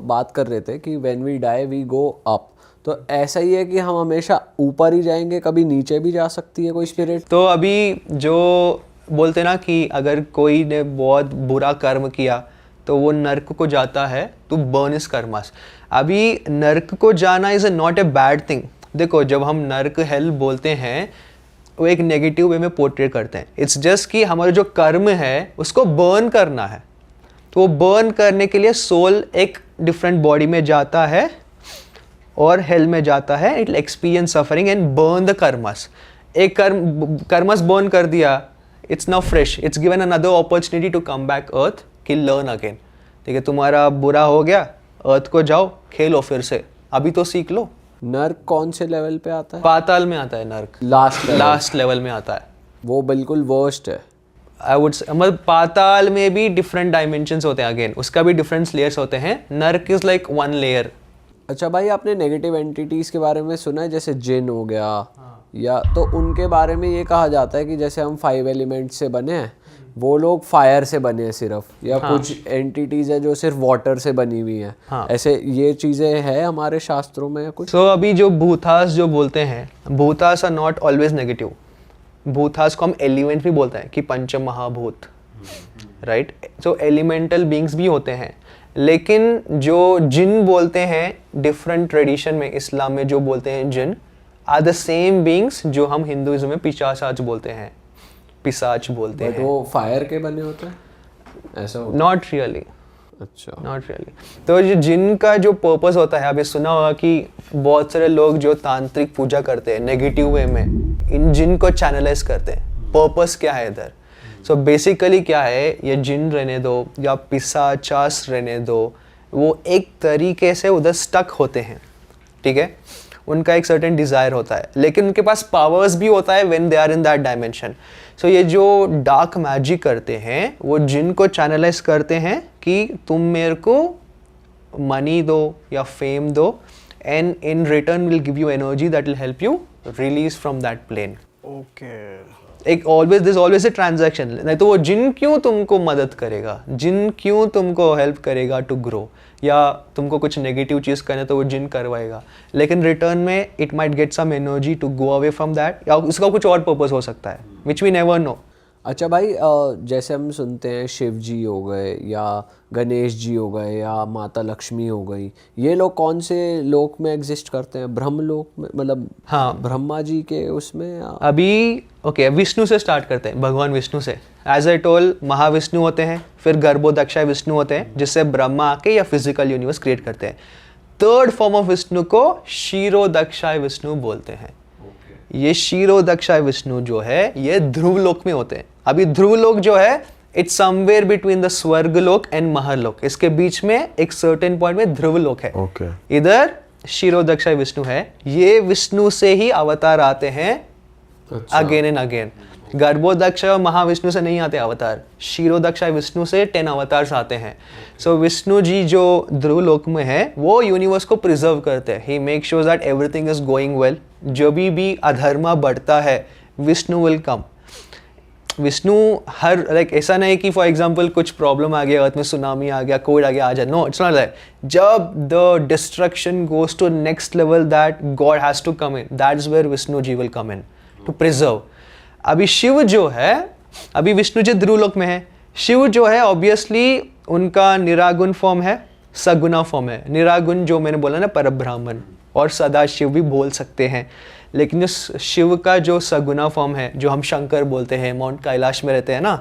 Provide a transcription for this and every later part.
बात कर रहे थे कि when we die we go up, तो ऐसा ही है कि हम हमेशा ऊपर ही जाएंगे, कभी नीचे भी जा सकती है कोई स्पिरिट? तो अभी जो बोलते ना कि अगर कोई ने बहुत बुरा कर्म किया तो वो नर्क को जाता है टू बर्न हिज कर्मास। अभी नर्क को जाना is not a bad thing. देखो, जब हम नर्क हेल बोलते हैं वो एक नेगेटिव वे में पोर्ट्रेट करते हैं। इट्स जस्ट कि हमारा जो कर्म है उसको बर्न करना है, तो वो बर्न करने के लिए सोल एक डिफरेंट बॉडी में जाता है और हेल में जाता है। It experience suffering and burn the karmas. एक कर्मस बर्न कर दिया, it's now fresh, it's given another opportunity to come back earth कि लर्न अगेन। ठीक है, तुम्हारा बुरा हो गया, अर्थ को जाओ, खेलो फिर से, अभी तो सीख लो। नर्क कौन से लेवल पे आता है? पाताल में आता है नर्क, लास्ट लेवल में आता है। वो बिल्कुल वर्स्ट है। आई वुड मतलब पाताल में भी डिफरेंट डायमेंशंस होते हैं, अगेन उसका भी डिफरेंट लेयर्स होते हैं। नर्क इज लाइक वन लेयर। अच्छा भाई, आपने नेगेटिव एंटिटीज के बारे में सुना है, जैसे जिन हो गया? या तो उनके बारे में ये कहा जाता है कि जैसे हम 5 एलिमेंट से बने हैं, वो लोग फायर से बने हैं सिर्फ, या कुछ एंटिटीज है जो सिर्फ वाटर से बनी हुई है। ऐसे ये चीजें हैं हमारे शास्त्रों में कुछ? तो अभी जो भूतास जो बोलते हैं, bhutas are not always negative. Bhutas को हम एलिमेंट भी बोलते हैं कि पंच महाभूत, राइट? तो एलिमेंटल बींग्स भी होते हैं। लेकिन जो जिन बोलते हैं डिफरेंट ट्रेडिशन में, इस्लाम में जो बोलते हैं जिन आर द सेम बींग्स जो हम हिंदुइज्म में पिशाच बोलते हैं, पिशाच बोलते हैं। वो फायर के बने होते हैं ऐसा? Not really. अच्छा, नॉट रियली। तो जो जिन का जो पर्पस होता है, अभी सुना होगा कि बहुत सारे लोग जो तांत्रिक पूजा करते हैं नेगेटिव वे में, इन जिन को चैनलाइज करते हैं। पर्पस क्या है इधर? सो बेसिकली क्या है, ये जिन रहने दो या पिशाचास रहने दो, वो एक तरीके से उधर स्टक होते हैं। ठीक है, उनका एक सर्टेन डिज़ायर होता है, लेकिन उनके पास पावर्स भी होता है when they are in that dimension. So ये जो डार्क मैजिक करते हैं, वो जिन को चैनलाइज करते हैं कि तुम मेरे को मनी दो या फेम दो, and in return will give you energy that will help you release from that plane. Okay. एक ऑलवेज ए ट्रांजैक्शन। नहीं तो वो जिन क्यों तुमको मदद करेगा, जिन क्यों तुमको हेल्प करेगा टू ग्रो, या तुमको कुछ नेगेटिव चीज़ करना तो वो जिन करवाएगा, लेकिन रिटर्न में it might get some energy to go away from that, या उसका कुछ और पर्पस हो सकता है विच वी नेवर नो। अच्छा भाई, जैसे हम सुनते हैं शिव जी हो गए या गणेश जी हो गए या माता लक्ष्मी हो गई, ये लोग कौन से लोक में एग्जिस्ट करते हैं? ब्रह्म लोक में, मतलब हाँ, ब्रह्मा जी के उसमें? अभी ओके, विष्णु से स्टार्ट करते हैं, भगवान विष्णु से। एज ए टोल, महाविष्णु होते हैं, फिर गर्भोदक्षाय विष्णु होते हैं जिससे ब्रह्मा आके या फिजिकल यूनिवर्स क्रिएट करते हैं। थर्ड फॉर्म ऑफ विष्णु को क्षीरोदक्षाय विष्णु बोलते हैं। ये क्षीरोदक्षाय विष्णु जो है ये ध्रुव लोक में होते हैं। अभी ध्रुव लोक जो है इट्स समवेयर बिटवीन द स्वर्ग लोक एंड महरलोक, इसके बीच में एक सर्टेन पॉइंट में ध्रुव लोक है। इधर क्षीरोदक्षाय विष्णु है। ये विष्णु से ही अवतार आते हैं अगेन एंड अगेन। गर्भोदक्ष और महाविष्णु से नहीं आते अवतार, क्षीरोदक्षाय विष्णु से 10 अवतार्स आते हैं। सो विष्णु जी जो ध्रुव लोक में है वो यूनिवर्स को प्रिजर्व करते हैं। He make sure that everything is going well. जो भी अधर्मा बढ़ता है, विष्णु विल कम। विष्णु हर लाइक ऐसा नहीं कि फॉर एग्जाम्पल कुछ प्रॉब्लम आ गया, अर्थ में सुनामी आ गया, कोविड आ गया, आ जाए। No, it's not that. जब the destruction goes to next level that god has to come in, that is where Vishnu ji will come in to preserve. अभी शिव जो है, अभी विष्णु जी ध्रुवलोक में है, शिव जो है ऑब्वियसली उनका निरागुण फॉर्म है, सगुना फॉर्म है। निरागुण जो मैंने बोला ना, परब्राह्मण, और सदा शिव भी बोल सकते हैं। लेकिन जो शिव का जो सगुना फॉर्म है, जो हम शंकर बोलते हैं, माउंट कैलाश में रहते हैं ना,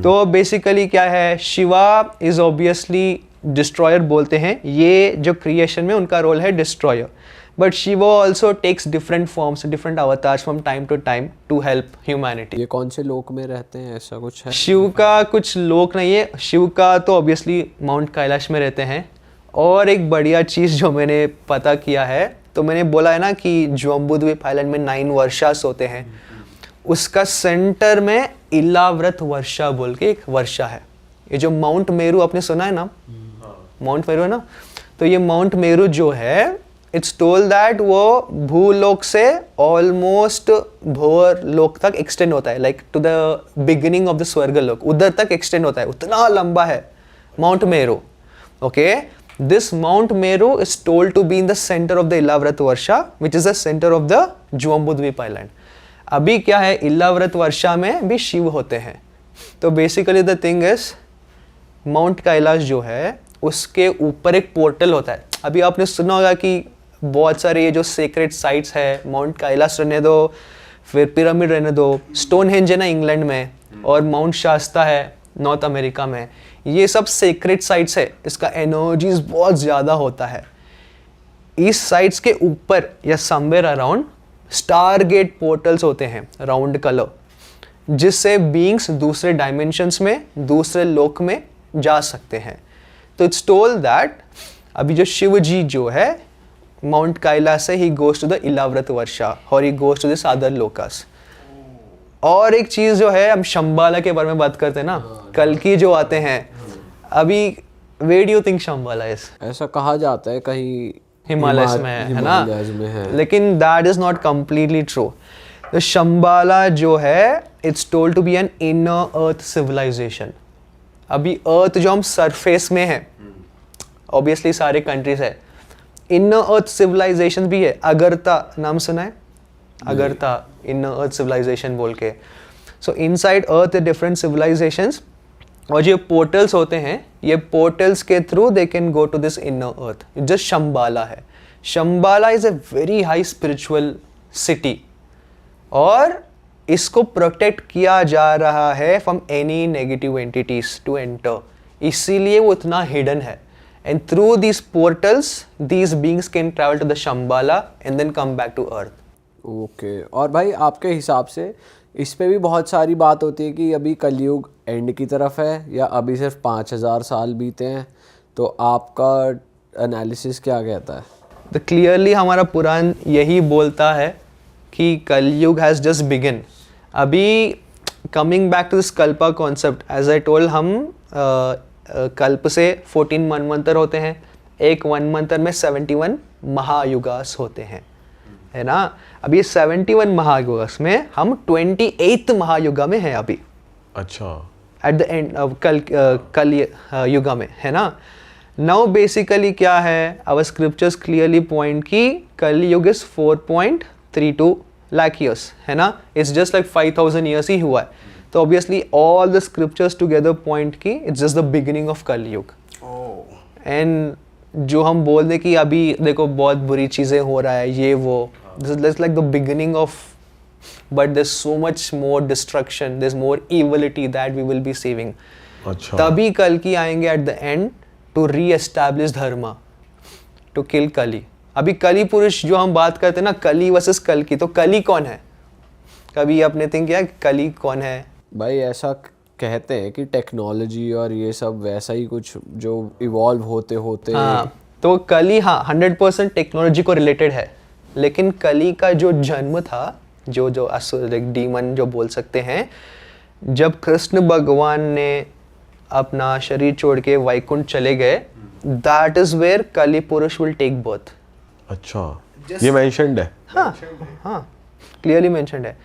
तो बेसिकली क्या है, शिवा इज ऑब्वियसली डिस्ट्रॉयर बोलते हैं। ये जो क्रिएशन में उनका रोल है destroyer, but Shiva also takes different forms, different avatars from time to time to help humanity. ये कौन से लोक में रहते हैं, ऐसा कुछ है? शिव का कुछ लोक नहीं है। शिव का तो ऑब्वियसली माउंट कैलाश में रहते हैं। और एक बढ़िया चीज़ जो मैंने पता किया है, तो मैंने बोला है ना कि जम्बूद्वीप आइलैंड में 9 वर्षास होते हैं, उसका सेंटर में इलाव्रत वर्षा बोल के एक वर्षा है। ये जो माउंट मेरू आपने सुना है ना, माउंट मेरू है ना, तो ये माउंट मेरू जो है, इट्स टोल्ड दैट वो भूलोक से ऑलमोस्ट भोर लोक तक एक्सटेंड होता है, like to the beginning of the स्वर्ग लोक, उधर तक एक्सटेंड होता है। उतना लंबा है mount Meru. Okay, This Mount Meru is told to be in the center of the Illavrata which is the center of the Jambudvip Island. अभी क्या है, इल्लाव्रत वर्षा में भी शिव होते हैं. तो basically the thing is mount Kailash जो है उसके ऊपर एक पोर्टल होता है. अभी आपने सुना होगा कि बहुत सारे ये जो सेक्रेट साइट्स है, माउंट कैलाश रहने दो, फिर पिरामिड रहने दो, स्टोनहेंज है ना इंग्लैंड में, और माउंट शास्ता है नॉर्थ अमेरिका में, ये सब सेक्रेट साइट्स है. इसका एनर्जीज बहुत ज़्यादा होता है. इस साइट्स के ऊपर या समवेयर अराउंड स्टारगेट पोर्टल्स होते हैं राउंड कलर, जिससे बीइंग्स दूसरे डायमेंशंस में, दूसरे लोक में जा सकते हैं. तो इट्स टोल्ड दैट अभी जो शिव जी जो है माउंट कैलाश से ही goes to the Ilavrata Varsha और ही गोज टू दिस अदर लोकस. और एक चीज जो है, हम शंबाला के बारे में बात करते हैं ना, कल की जो आते हैं. अभी where do you think Shambhala is? ऐसा कहा जाता है कहीं हिमालयस में है ना, में है. लेकिन that is not completely true. तो शंबाला जो है it's told to be an inner earth civilization. अभी अर्थ जो हम सरफेस में है, ऑब्वियसली सारे कंट्रीज है, इनर अर्थ सिविलाइजेशन भी है. अगरता नाम सुना है? अगरता इनर अर्थ सिविलाइजेशन बोल के. So inside earth different civilizations, और जो पोर्टल्स होते हैं, ये पोर्टल्स के through they can go to this inner earth. Just Shambhala है. Shambhala is a very high spiritual city, और इसको प्रोटेक्ट किया जा रहा है from any negative entities to enter. इसीलिए वो इतना हिडन है. And through these portals these beings can travel to the Shambhala and then come back to earth. Okay. और भाई आपके हिसाब से इस पे भी बहुत सारी बात होती है कि अभी कलयुग एंड की तरफ है या अभी सिर्फ 5000 साल बीते हैं, तो आपका एनालिसिस क्या कहता है? तो क्लियरली हमारा पुराण यही बोलता है कि कलयुग हैज़ जस्ट बिगिन. अभी coming back to this kalpa concept, as I told, हम कल्प से 14 मनवंतर होते हैं. एक मनवंतर में 71 महायुगास होते हैं, है ना. अभी 71 महायुगास में हम 28th महायुगा में हैं अभी. अच्छा. एट द एंड कल युगा में, है ना. नाउ बेसिकली क्या है, आवर स्क्रिप्चर्स क्लियरली पॉइंट कि कलयुग इज 4.32 लाख ईयर्स, है ना. इट्स जस्ट लाइक 5000 ईयर्स ही हुआ है. तो obviously all the scriptures together point कि it's just the beginning of Kalyug. एंड जो हम बोल दें कि अभी देखो बहुत बुरी चीज़ें हो रहा है, ये वो, this is like the beginning of, but there's so much more destruction, there's more evility that we will be saving. अच्छा. तभी कल की आएंगे at the end to re-establish dharma, to kill कली. अभी कली पुरुष जो हम बात करते हैं ना, कली वर्सेस कल की, तो कली कौन है? कभी आपने थिंक किया कली कौन है? भाई ऐसा कहते हैं कि टेक्नोलॉजी और ये सब वैसा ही कुछ जो इवॉल्व होते होते. हाँ, तो कली, हाँ 100% टेक्नोलॉजी को रिलेटेड है. लेकिन कली का जो जन्म था, जो असुर डीमन जो बोल सकते हैं, जब कृष्ण भगवान ने अपना शरीर छोड़ के वैकुंठ चले गए, दैट इज वेयर कली पुरुष विल टेक बर्थ. अच्छा, ये मेंशन्ड है. हाँ हाँ, क्लियरली मेंशन्ड है.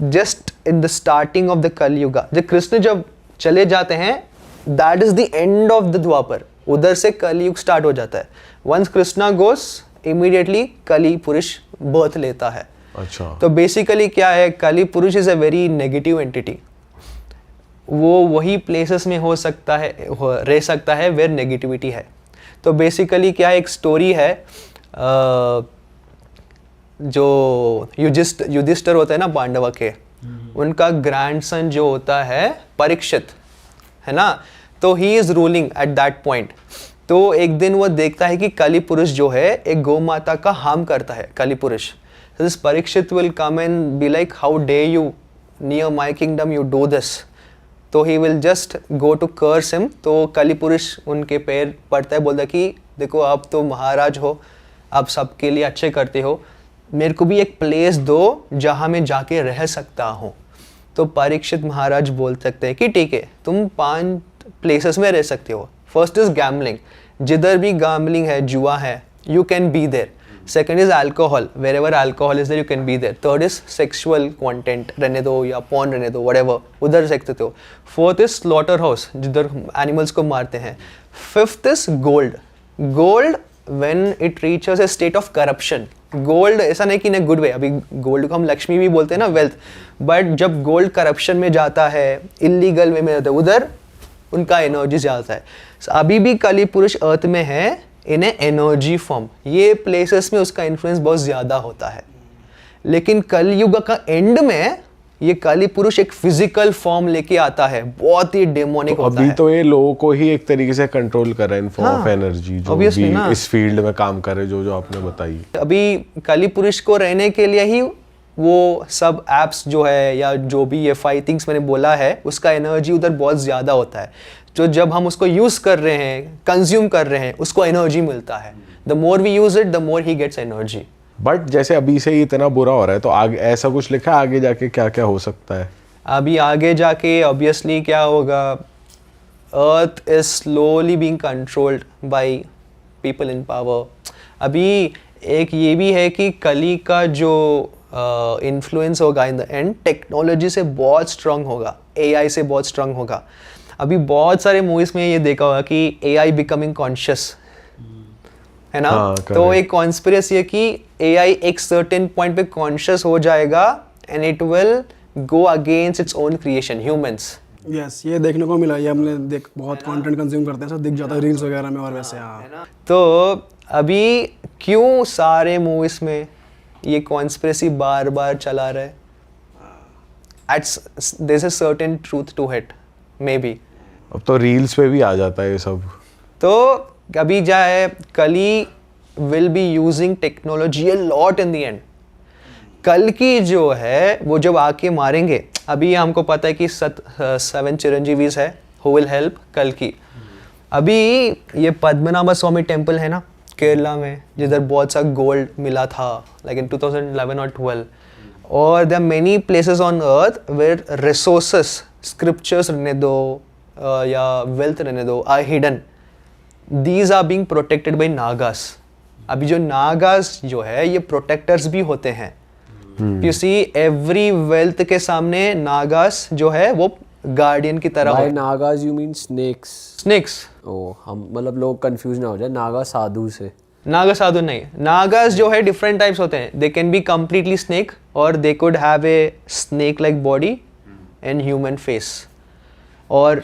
Just in the starting of the Kalyuga, जब कृष्ण जब चले जाते हैं, that is the end of the Dwapar. उधर से कलयुग स्टार्ट हो जाता है. वंस कृष्णा गोस, इमीडिएटली कली पुरुष बर्थ लेता है. अच्छा. तो बेसिकली क्या है, कली पुरुष is a very negative entity. वो वही प्लेसेस में हो सकता है, रह सकता है वेयर नेगेटिविटी है. तो बेसिकली क्या है, एक स्टोरी है, जो युधिष्ठिर होता है ना पांडवा के, उनका ग्रैंडसन जो होता है परीक्षित, है ना. तो he is ruling eight that point. तो एक दिन वो देखता है कि कली पुरुष जो है एक गौ माता का हार्म करता है. Kali Purush, this Parikshit will come and be like, how dare you near my kingdom you do this. तो he will just go to curse him. तो कली पुरुष उनके पैर पड़ता है, बोलता है कि देखो आप तो महाराज हो, आप सबके लिए अच्छे करते हो, मेरे को भी एक प्लेस दो जहाँ मैं जाके रह सकता हूँ. तो परीक्षित महाराज बोल सकते हैं कि ठीक है, तुम 5 प्लेसेस में रह सकते हो. फर्स्ट इज गैम्बलिंग, जिधर भी गैम्बलिंग है, जुआ है, you can be there. Second is alcohol, where ever alcohol is there you can be there. Third is sexual content रहने दो या पॉर्न रहने दो, व्हाटएवर, उधर रह सकते हो. फोर्थ इज स्लॉटर हाउस, जिधर एनिमल्स को मारते हैं. Fifth is gold, gold when it reaches a state of corruption, gold ऐसा नहीं कि इन गुड वे, अभी गोल्ड को हम लक्ष्मी भी बोलते हैं ना, वेल्थ, बट जब गोल्ड करप्शन में जाता है, इलीगल वे में जाता है, उधर उनका एनर्जी जाता है. So, अभी भी कली पुरुष अर्थ में है इन एनर्जी फॉर्म, ये प्लेसेस में उसका इन्फ्लुएंस बहुत ज्यादा होता है. लेकिन कलयुग का एंड में ये काली पुरुष एक फिजिकल फॉर्म लेके आता है, बहुत ही डेमोनिक तो होता अभी है. तो ये लोगों को ही एक तरीके से कंट्रोल कर रहा है इन फॉर्म ऑफ हाँ, एनर्जी, जो obviously भी ना. इस फील्ड में काम कर रहे, जो आपने बताई. अभी काली पुरुष को रहने के लिए ही वो सब एप्स जो है या जो भी ये 5 थिंग्स मैंने बोला है, उसका एनर्जी उधर बहुत ज़्यादा होता है. जो जब हम उसको यूज़ कर रहे हैं, कंज्यूम कर रहे हैं, उसको एनर्जी मिलता है. The more we use it, the more he gets energy. But जैसे अभी से ही इतना बुरा हो रहा है, तो आगे ऐसा कुछ लिखा है आगे जाके क्या क्या हो सकता है? अभी आगे जाके ऑब्वियसली क्या होगा, earth is slowly being controlled by people in power. अभी एक ये भी है कि कली का जो इन्फ्लुएंस होगा इन द एंड टेक्नोलॉजी से बहुत स्ट्रांग होगा, एआई से बहुत स्ट्रांग होगा. अभी बहुत सारे मूवीज में ये देखा होगा कि एआई बिकमिंग कॉन्शियस, है ना. हाँ, तो एक कॉन्स्पिरेसी है कि एआई एक सर्टेन पॉइंट पे कॉन्शियस हो जाएगा and it will go against its own creation, humans. Yes, ये देखने को मिला, ये हमने देख बहुत कंटेंट कंज्यूम करते हैं, सब दिख जाता है रील्स वगैरह में और वैसे. हाँ, तो अभी क्यों सारे मूवीज में ये कॉन्स्पिरेसी बार बार चला रहा है? There is a certain truth to it, may be. अब तो रील्स पे भी आ जाता है ये सब. तो अभी जाए, कली will be using technology a lot in the end. कल की जो है वो जब आके मारेंगे, अभी हमको पता है कि 7 चिरंजीवीज है हु विल हेल्प कल की. अभी ये पद्मनाभ स्वामी टेम्पल है ना केरला में, जिधर बहुत सा गोल्ड मिला था लाइक इन 2011 और 12, और there are many places on earth where resources, scriptures रहने दो या वेल्थ रहने दो, are hidden. These are being protected by Nagas. अभी जो नागास जो है ये प्रोटेक्टर्स भी होते हैं. You see, every wealth के सामने नागास जो है वो गार्डियन की तरह By होते हैं. Nagas you mean snakes? Snakes. Oh, हम मतलब लोग कंफ्यूज ना हो जाए नागा साधु से. नागा साधु नहीं, नागास जो है डिफरेंट टाइप्स होते हैं. They can be completely snake और they could have a snake like body and human face, और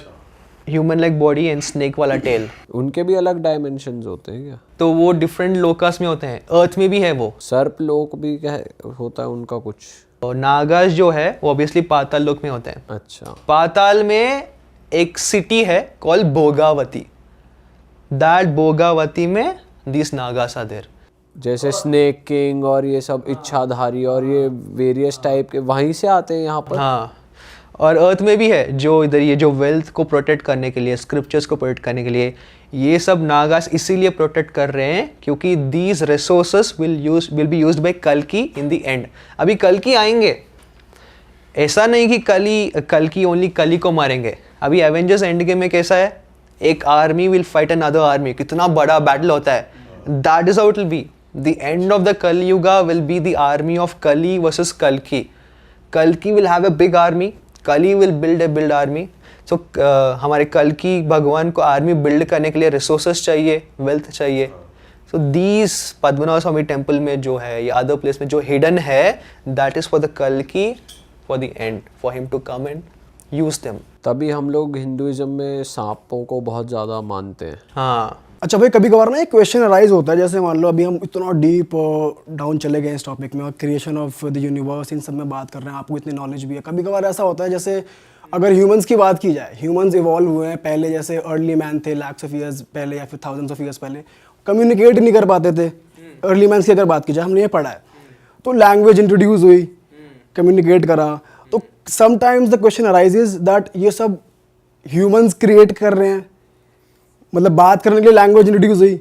human like body and snake वाला टेल. उनके भी अलग डायमेंशंस होते हैं क्या? तो वो डिफरेंट लोकास में होते हैं, अर्थ में भी है वो. सर्प लोक भी क्या होता है उनका कुछ? और नागास जो है वो ऑब्वियसली पाताल लोक में होते हैं. अच्छा. पाताल में एक सिटी है कॉल भोगावती. दैट भोगावती में दिस नागास आर देयर. जैसे स्नेक किंग और ये सब इच्छाधारी और ये वेरियस टाइप के वहीं से आते हैं यहाँ पर. हाँ, और अर्थ में भी है जो इधर ये जो वेल्थ को प्रोटेक्ट करने के लिए, स्क्रिप्चर्स को प्रोटेक्ट करने के लिए, ये सब नागास इसीलिए प्रोटेक्ट कर रहे हैं क्योंकि these resources will be used by कल्कि इन द एंड. अभी कल्कि आएंगे, ऐसा नहीं कि कल्कि ओनली कली को मारेंगे. अभी एवेंजर्स एंड गेम में कैसा है, एक army will fight another army, कितना बड़ा बैटल होता है. That is how it will be. The end of the Kalyuga will be the army of Kali versus कल्कि. कल्कि will have a big army, Kali will build a build army. So हमारे कल्कि भगवान को आर्मी बिल्ड करने के लिए रिसोर्सेस चाहिए, वेल्थ चाहिए. So these Padmanabha Swamy temple में जो है या अदर प्लेस में जो हिडन है, दैट इज फॉर द कल्कि, for the end, for him to come and use them. तभी हम लोग हिंदुइज्म में सांपों को बहुत ज़्यादा मानते हैं. हाँ. अच्छा भाई, कभी कभार ना एक क्वेश्चन अराइज होता है, जैसे मान लो अभी हम इतना डीप डाउन चले गए इस टॉपिक में और creation of the universe in सब में बात कर रहे हैं, आपको इतनी नॉलेज भी है. कभी कभार ऐसा होता है जैसे अगर ह्यूमंस की बात की जाए, ह्यूमंस इवॉल्व हुए हैं पहले, जैसे अर्ली मैन थे लैक्स ऑफ ईयर्स पहले या फिर थाउजेंड्स ऑफ ईयर्स पहले, कम्युनिकेट नहीं कर पाते थे. अर्ली मैन की अगर बात की जाए, हमने ये पढ़ा है, तो लैंग्वेज इंट्रोड्यूस हुई, कम्युनिकेट करा. तो sometimes the question arises that ये सब ह्यूमंस क्रिएट कर रहे हैं, मतलब बात करने के लिए लैंग्वेज इंट्रोड्यूस हुई.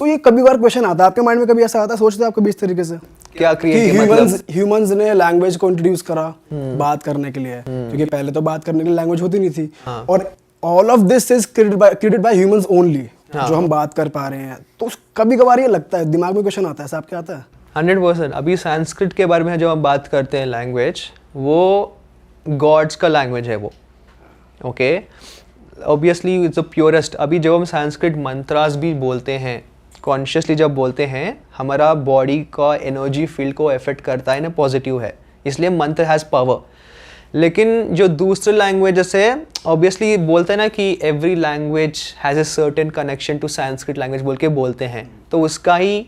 तो ये कभी बार क्वेश्चन आता है आपके माइंड में, कभी ऐसा आता है, सोचते हैं आप कभी इस तरीके से क्या कि क्रिएट ह्यूमंस ने लैंग्वेज को इंट्रोड्यूस करा बात करने के लिए, क्योंकि पहले तो बात करने के लिए लैंग्वेज होती नहीं थी. और all of this is created by humans only, जो हम बात कर पा रहे हैं. तो कभी कभार ये लगता है, दिमाग में क्वेश्चन आता है, ऐसा आपके आता है? 100%. अभी संस्कृत के बारे में जब हम बात करते हैं, लैंग्वेज वो गॉड्स का लैंग्वेज है वो. Okay, obviously it's the purest. अभी जब हम संस्कृत मंत्रास भी बोलते हैं, कॉन्शियसली जब बोलते हैं, हमारा बॉडी का एनर्जी फील्ड को अफेक्ट करता है ना, पॉजिटिव है, इसलिए मंत्र हैज़ पावर। लेकिन जो दूसरे लैंग्वेजेस है, ऑब्वियसली बोलते हैं ना कि every language has a certain connection to Sanskrit language बोल के बोलते हैं, तो उसका ही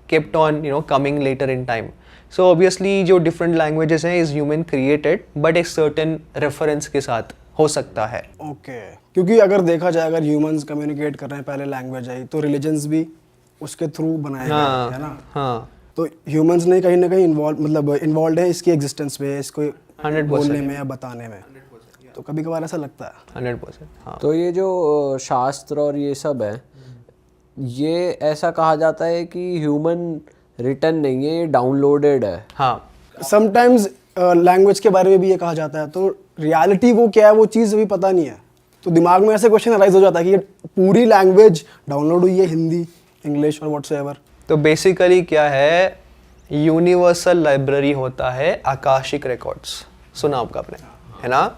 kept on coming later in time. So obviously जो different languages हैं is human created, but एक certain reference के साथ हो सकता है। ओके क्योंकि अगर देखा जाए, अगर ह्यूमंस कम्युनिकेट कर रहे हैं, पहले लैंग्वेज आई तो रिलीजन्स भी उसके थ्रू बनाए गए है ना। हाँ, तो ह्यूमंस ने कहीं ना कहीं इन्वॉल्व है इसकी एग्जिस्टेंस में, इसको 100% बोलने में या बताने में। तो कभी कभार ऐसा लगता है 100%। हाँ, तो ये जो शास्त्र और ये सब है, ये ऐसा कहा जाता है कि ह्यूमन रिटन नहीं है, ये डाउनलोडेड है। हाँ, समटाइम्स लैंग्वेज के बारे में भी ये कहा जाता है, तो रियलिटी वो क्या है वो चीज़ अभी पता नहीं है। तो दिमाग में ऐसे क्वेश्चन अराइज हो जाता है कि ये पूरी लैंग्वेज डाउनलोड हुई है, हिंदी, इंग्लिश और व्हाट्सएवर। तो बेसिकली क्या है, यूनिवर्सल लाइब्रेरी होता है आकाशिक रिकॉर्ड्स, सुना आपका आपने, है ना।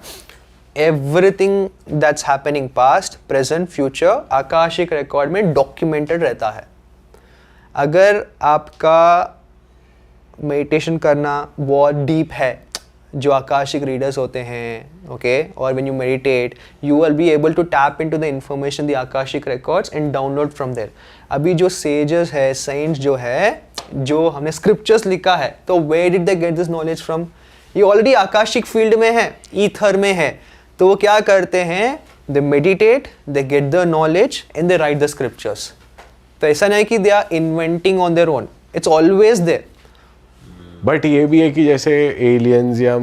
Everything that's happening past, present, future Akashic record में डॉक्यूमेंटेड रहता है। अगर आपका मेडिटेशन करना बहुत डीप है, जो आकाशिक रीडर्स होते हैं, ओके, और when you meditate you will be able to tap into the information the akashic records and download from there. अभी जो सेजेस है, साइंट्स जो है, जो हमने स्क्रिप्चर्स लिखा है, तो where did they get this knowledge from? ये ऑलरेडी आकाशिक फील्ड में है, ईथर में है। तो वो क्या करते हैं, they meditate, they get the knowledge and they write the scriptures. तो ऐसा नहीं कि they are inventing on their own, it's always there. But ये भी है कि जैसे एलियंस या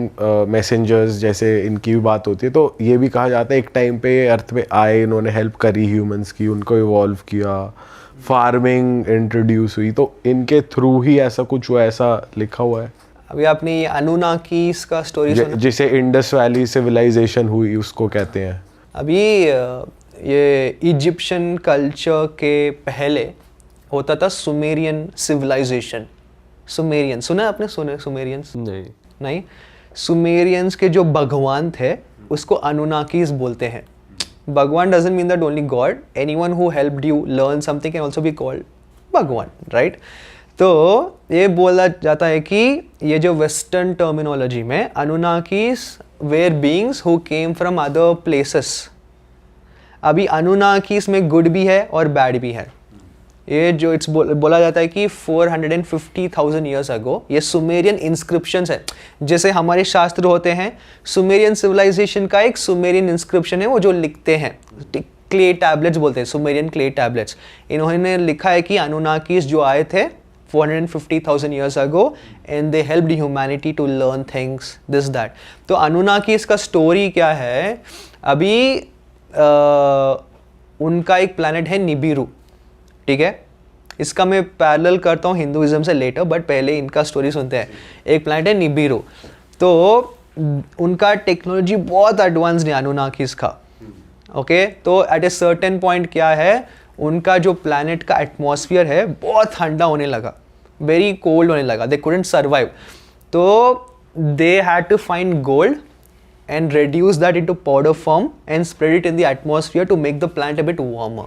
मैसेंजर्स जैसे इनकी भी बात होती है, तो ये भी कहा जाता है एक टाइम पे अर्थ पे आए, इन्होंने हेल्प करी ह्यूमंस की, उनको इवॉल्व किया, फार्मिंग इंट्रोड्यूस हुई, तो इनके थ्रू ही ऐसा कुछ हुआ, ऐसा लिखा हुआ है। अभी आपने ये अनुनाकीस का स्टोरी सुना? जिसे इंडस वैली सिविलाइजेशन हुई उसको कहते हैं। अभी ये इजिप्शियन कल्चर के पहले होता था सुमेरियन सिविलाइजेशन। सुमेरियन सुना आपने? सुने सुमेरियंस? नहीं। सुमेरियंस के जो भगवान थे उसको अनुनाकीस बोलते हैं। भगवान doesn't mean that only God, anyone who helped you learn something can also be called भगवान, राइट? तो ये बोला जाता है कि ये जो वेस्टर्न टर्मिनोलॉजी में Anunnakis were beings who came from other places. अभी अनुनाकीस में गुड भी है और बैड भी है। ये जो इट्स बोला जाता है कि 450,000 ईयर्स अगो ये सुमेरियन इंस्क्रिप्शंस है। जैसे हमारे शास्त्र होते हैं, सुमेरियन सिविलाइजेशन का एक सुमेरियन इंस्क्रिप्शन है, वो जो लिखते हैं, क्ले टैबलेट्स बोलते हैं, सुमेरियन क्ले टैबलेट्स। इन्होंने लिखा है कि अनुनाकीस जो आए थे 450,000 years ago and they helped humanity to learn things, this that। तो अनुनाकीस का स्टोरी क्या है? अभी उनका एक प्लैनेट है निबिरू, ठीक है? इसका मैं पैरेलल करता हूँ हिंदुइज्म से लेटर, बट पहले इनका स्टोरी सुनते हैं। एक प्लैनेट है निबिरू, तो उनका टेक्नोलॉजी बहुत एडवांस्ड है अनुनाकीस का, ओके। तो एट ए सर्टेन पॉइंट क्या है, उनका जो प्लैनेट का एटमॉस्फेयर है बहुत ठंडा होने लगा, वेरी कोल्ड होने लगा, दे कुडंट सर्वाइव। तो they had to find gold and reduce that into powder form and spread it in the atmosphere to make the planet a bit warmer।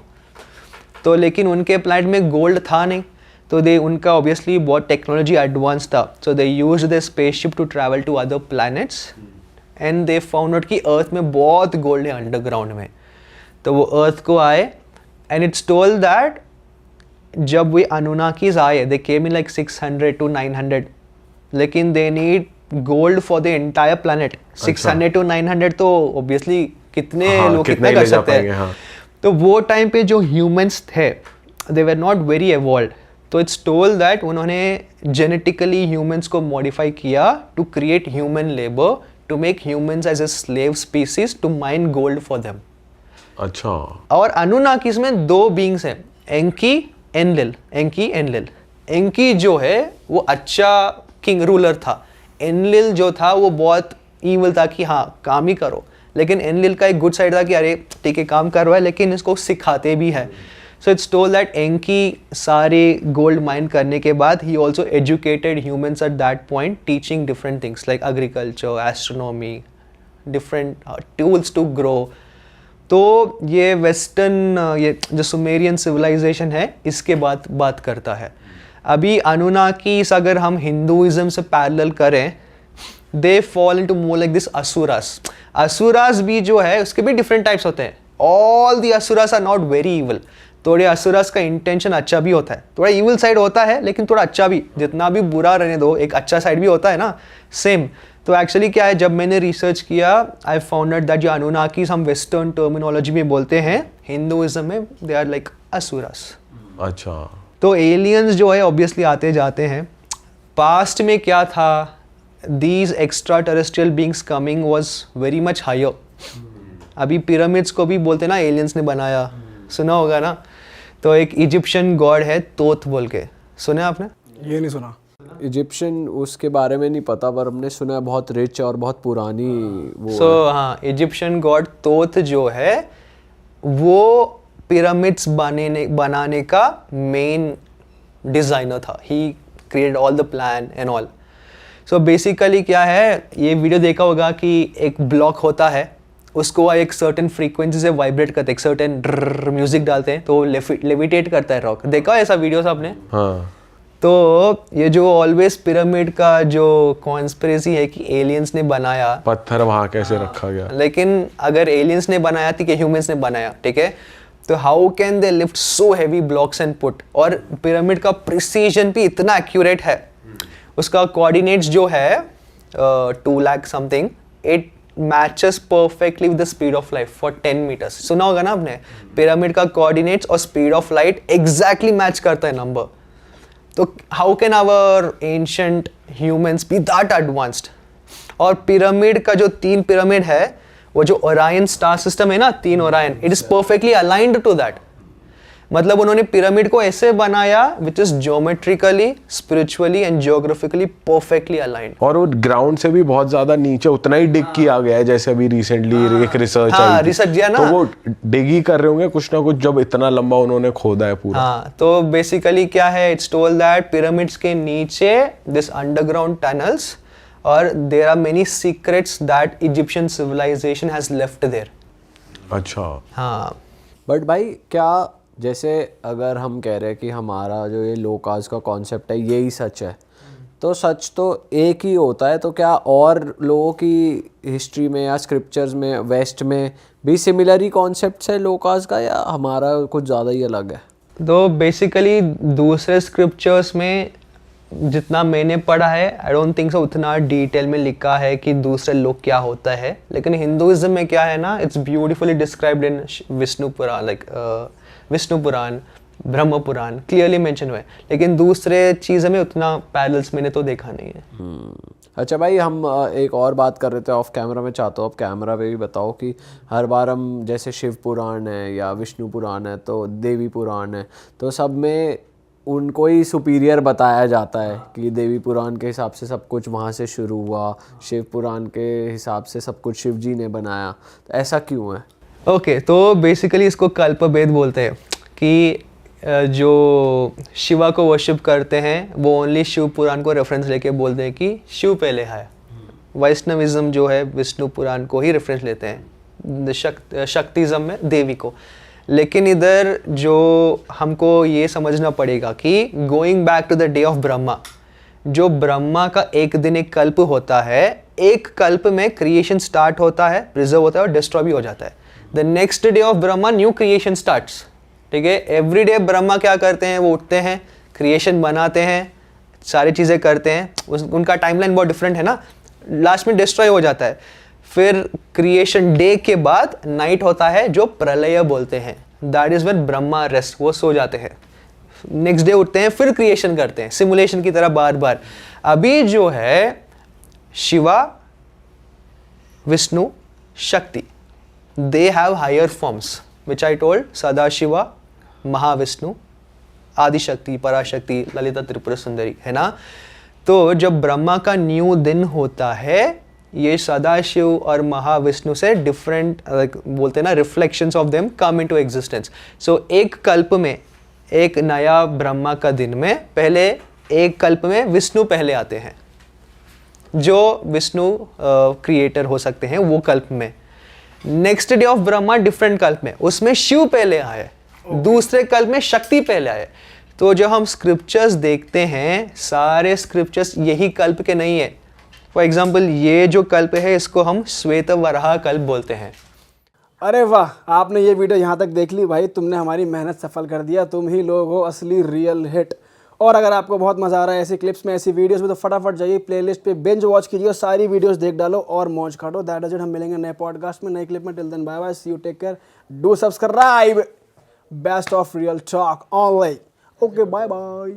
तो लेकिन उनके प्लैनेट में गोल्ड था नहीं, तो दे उनका ऑब्वियसली बहुत टेक्नोलॉजी एडवांस था, so they used the spaceship to travel to other planets and they found out कि अर्थ में बहुत गोल्ड है अंडरग्राउंड में। तो वो अर्थ को आए एंड इट्स टोल्ड दैट जब वे अनुनाकीज आए, दे केम इन लाइक 600 to 900, लेकिन they need gold for the entire planet. 600 to 900 तो ऑब्वियसली कितने लोग कितना कर सकते हैं। हाँ। तो वो टाइम पे जो ह्यूमंस थे दे वर नॉट वेरी एवॉल्व्ड, तो इट्स टोल्ड दैट उन्होंने जेनेटिकली ह्यूमंस को मॉडिफाई किया to create human labour, to make humans as a slave species to mine gold for them. अच्छा। और अनुनाकीस में दो बींग्स हैं, एंकी एनलिल। एंकी एनलिल, एंकी जो है वो अच्छा किंग रूलर था, एनलिल जो था वो बहुत ईविल था कि हाँ काम ही करो। लेकिन एनलिल का एक गुड साइड था कि अरे ठीक है काम कर रहा है, लेकिन इसको सिखाते भी है। So it's told that Enki सारे गोल्ड माइन करने के बाद he also educated humans at that point, teaching different things like agriculture, astronomy, different tools to grow तो ये वेस्टर्न ये जो सुमेरियन सिविलाइजेशन है इसके बात करता है। अभी अनुनाकीस अगर हम हिंदुइज्म से पैरेलल करें, they fall into more like this asuras. Asuras भी जो है उसके भी डिफरेंट टाइप्स होते हैं। All the asuras are not very evil. थोड़े असुरास का इंटेंशन अच्छा भी होता है, थोड़ा इवल साइड होता है लेकिन थोड़ा अच्छा भी, जितना भी बुरा रहने दो एक अच्छा साइड भी होता है ना, सेम। तो एक्चुअली क्या है, जब मैंने रिसर्च किया आई फाउंड आउट दैट जो अनुनाकीस हम वेस्टर्न टर्मिनोलॉजी में बोलते हैं, हिंदुइज्म में दे आर लाइक असुरास। अच्छा, तो एलियंस जो है ऑब्वियसली आते जाते हैं। पास्ट में क्या था, these extra terrestrial beings coming was very much higher. अभी पिरामिड्स को भी बोलते ना एलियंस ने बनाया, सुना होगा ना। तो एक इजिप्शियन गॉड है तोत बोल के, सुना आपने? ये नहीं सुना। इजिप्शियन उसके बारे में नहीं पता, पर हमने सुना है बहुत रिच और बहुत पुरानी वो सो हाँ, इजिप्शियन गॉड तोत जो है वो पिरामिड्स बनाने का मेन डिज़ाइनर था। He created all the plan and all. So basically क्या है, ये वीडियो देखा होगा कि एक ब्लॉक होता है, उसको एक सर्टेन फ्रीक्वेंसी से वाइब्रेट करते हैं, एक सर्टेन म्यूजिक डालते हैं तो लेविटेट करता है रॉक। देखा ऐसा वीडियोस आपने? हाँ। तो ये जो ऑलवेज पिरामिड का जो कॉन्स्पिरेसी है कि एलियंस ने बनाया, पत्थर वहाँ कैसे रखा गया, लेकिन अगर एलियंस ने बनाया थी कि ह्यूमंस ने बनाया, ठीक है, तो how can they lift so heavy blocks and put. और पिरामिड का प्रिसीजन भी इतना एक्यूरेट है, उसका कोऑर्डिनेट्स जो है 2 lakh something, it matches perfectly with the speed of light for 10 metres. सुना होगा ना आपने, पिरामिड का कोऑर्डिनेट्स और speed of light exactly match करता है नंबर। तो how can our ancient humans be that advanced. और पिरामिड का जो 3 पिरामिड है, वो जो ओरायन स्टार सिस्टम है ना, 3 Orion, it is perfectly aligned to that. मतलब उन्होंने पिरामिड को ऐसे बनाया which is geometrically, spiritually and geographically perfectly aligned. और वो ग्राउंड से भी बहुत ज्यादा नीचे उतना ही डिग किया गया है, जैसे अभी रिसेंटली एक रिसर्च आई थी। रिसर्च किया ना, तो वो डिग ही कर रहे होंगे कुछ ना कुछ, जब इतना लंबा उन्होंने खोदा है पूरा। हाँ, तो बेसिकली क्या है, इट्स टोल्ड दैट पिरामिड्स के नीचे दिस अंडरग्राउंड टनल्स और there are many secrets that Egyptian civilization has left there. अच्छा। हाँ, बट भाई क्या, जैसे अगर हम कह रहे हैं कि हमारा जो ये लो कास्ट का कॉन्सेप्ट है यही सच है, तो सच तो एक ही होता है, तो क्या और लोगों की हिस्ट्री में या स्क्रिप्चर्स में वेस्ट में भी सिमिलर ही कॉन्सेप्ट्स है लो कास्ट का, या हमारा कुछ ज़्यादा ही अलग है? तो बेसिकली दूसरे स्क्रिप्चर्स में जितना मैंने पढ़ा है, आई डोंट थिंक सो उतना डिटेल में लिखा है कि दूसरे लोग क्या होता है। लेकिन हिंदुइज्म में क्या है ना, it's beautifully described in Vishnu Purana, like Vishnu Purana, Brahma Purana clearly mention हुआ है। लेकिन दूसरे चीज़ में उतना पैरेलल्स मैंने तो देखा नहीं है। अच्छा भाई, हम एक और बात कर रहे थे ऑफ कैमरा में, चाहता हूँ आप कैमरा पे भी बताओ कि हर बार हम जैसे शिव पुराण है या विष्णु पुराण है तो देवी पुराण है, तो सब में उनको ही सुपीरियर बताया जाता है कि देवी पुराण के हिसाब से सब कुछ वहाँ से शुरू हुआ, शिव पुराण के हिसाब से सब कुछ शिव जी ने बनाया, तो ऐसा क्यों है? ओके, तो बेसिकली इसको कल्पभेद बोलते हैं कि जो शिवा को वर्शिप करते हैं वो ओनली शिव पुराण को रेफरेंस लेके बोलते हैं कि शिव पहले है। वैष्णविज्म जो है विष्णु पुराण को ही रेफरेंस लेते हैं, शक्तिज्म में देवी को। लेकिन इधर जो हमको ये समझना पड़ेगा कि going back to the day of Brahma, जो ब्रह्मा का एक दिन एक कल्प होता है, एक कल्प में क्रिएशन स्टार्ट होता है, प्रिजर्व होता है और डिस्ट्रॉय भी हो जाता है। The next day of Brahma new creation starts, ठीक है। एवरी डे ब्रह्मा क्या करते हैं, वो उठते हैं, क्रिएशन बनाते हैं, सारी चीज़ें करते हैं, उनका टाइमलाइन बहुत डिफरेंट है ना, लास्ट में डिस्ट्रॉय हो जाता है। फिर क्रिएशन डे के बाद नाइट होता है जो प्रलय बोलते हैं, that is when Brahma rest, वो सो जाते हैं। नेक्स्ट डे उठते हैं, फिर क्रिएशन करते हैं, सिमुलेशन की तरह बार बार। अभी जो है शिवा, विष्णु, शक्ति, they have higher forms which I told, Sadashiva, Mahavishnu, Adishakti, पराशक्ति, ललिता त्रिपुरा सुंदरी, है ना। तो जब ब्रह्मा का न्यू दिन होता है, ये सदाशिव और महाविष्णु से डिफरेंट बोलते हैं ना, reflections of them come into existence. So एक कल्प में, एक नया ब्रह्मा का दिन में, पहले एक कल्प में विष्णु पहले आते हैं, जो विष्णु क्रिएटर हो सकते हैं वो कल्प में। Next day of Brahma different कल्प में, उसमें शिव पहले आए, दूसरे कल्प में शक्ति पहले आए। तो जो हम स्क्रिप्चर्स देखते हैं, सारे स्क्रिप्चर्स यही कल्प के नहीं है। फॉर एग्जाम्पल ये जो कल्प है इसको हम श्वेत वराह कल्प बोलते हैं। अरे वाह, आपने ये वीडियो यहाँ तक देख ली भाई, तुमने हमारी मेहनत सफल कर दिया। तुम ही लोग हो असली रियल हिट। और अगर आपको बहुत मजा आ रहा है ऐसी क्लिप्स में, ऐसी वीडियोस में, तो फटाफट जाइए प्लेलिस्ट पे बिंज वॉच कीजिए, सारी वीडियोस देख डालो और मौज काटो। That is it. हम मिलेंगे नए पॉडकास्ट में, नई क्लिप में। Till then bye bye, see you, take care, do subscribe. Best of real talk online. Okay, bye bye.